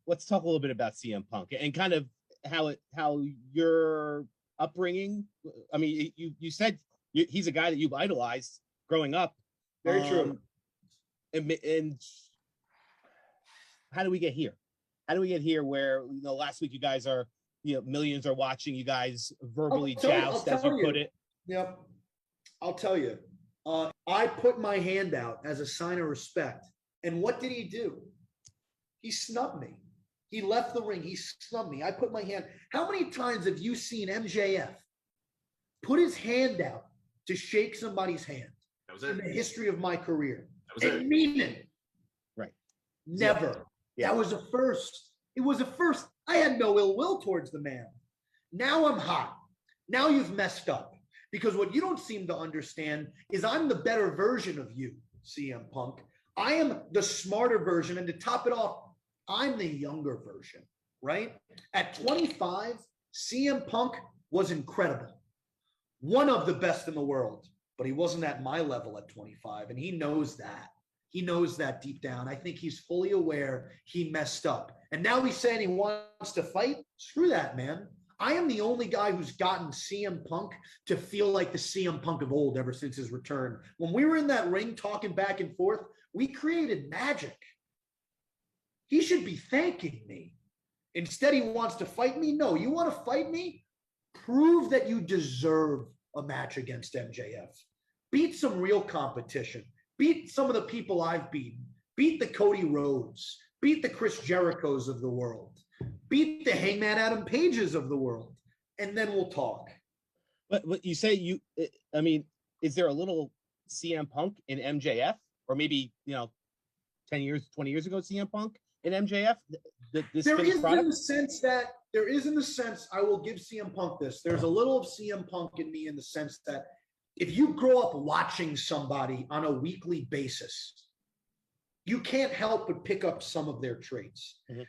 let's talk a little bit about CM Punk and kind of how your upbringing. I mean, you said he's a guy that you've idolized growing up. Very true. And how do we get here? How do we get here where, last week you guys are, millions are watching you guys verbally joust, as you put it? Yep. I'll tell you. I put my hand out as a sign of respect. And what did he do? He snubbed me. He left the ring. He snubbed me. I put my hand. How many times have you seen MJF put his hand out to shake somebody's hand? That was it. In the history of my career. That was it. Mean it. Right. Never. Yeah. That was a first. It was a first. I had no ill will towards the man. Now I'm hot. Now you've messed up. Because what you don't seem to understand is I'm the better version of you, CM Punk. I am the smarter version. And to top it off, I'm the younger version, right? At 25, CM Punk was incredible. One of the best in the world. But he wasn't at my level at 25. And he knows that. He knows that deep down. I think he's fully aware he messed up. And now he's saying he wants to fight. Screw that, man. I am the only guy who's gotten CM Punk to feel like the CM Punk of old ever since his return. When we were in that ring talking back and forth, we created magic. He should be thanking me. Instead, he wants to fight me. No, you want to fight me? Prove that you deserve a match against MJF. Beat some real competition. Beat some of the people I've beaten. Beat the Cody Rhodes. Beat the Chris Jerichos of the world. Beat the Hangman Adam Pages of the world. And then we'll talk. But you say is there a little CM Punk in MJF? Or maybe, 10 years, 20 years ago, CM Punk in MJF? There is in the sense, I will give CM Punk this. There's a little of CM Punk in me in the sense that if you grow up watching somebody on a weekly basis, you can't help but pick up some of their traits. Mm-hmm.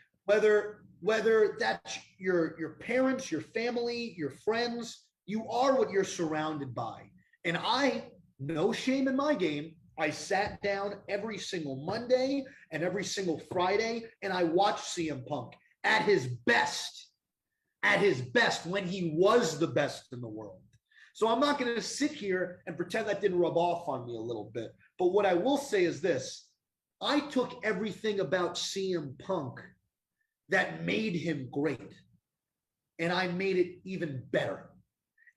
Whether that's your parents, your family, your friends, you are what you're surrounded by. And no shame in my game, I sat down every single Monday and every single Friday, and I watched CM Punk at his best when he was the best in the world. So I'm not going to sit here and pretend that didn't rub off on me a little bit. But what I will say is this. I took everything about CM Punk that made him great, and I made it even better.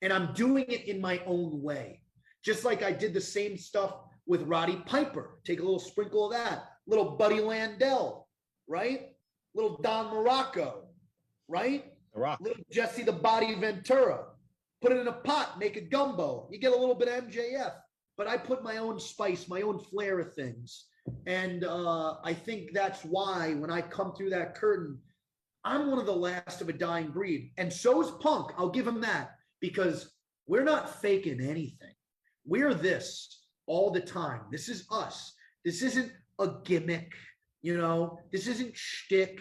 And I'm doing it in my own way. Just like I did the same stuff with Roddy Piper. Take a little sprinkle of that. Little Buddy Landell, right? Little Don Morocco, right? Little Jesse the Body Ventura. Put it in a pot, make a gumbo. You get a little bit of MJF. But I put my own spice, my own flair of things. And I think that's why when I come through that curtain, I'm one of the last of a dying breed. And so is Punk. I'll give him that. Because we're not faking anything. We're this all the time. This is us. This isn't a gimmick. This isn't shtick.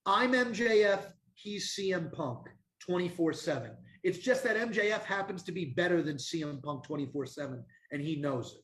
I'm MJF. He's CM Punk 24/7. It's just that MJF happens to be better than CM Punk 24/7, and he knows it.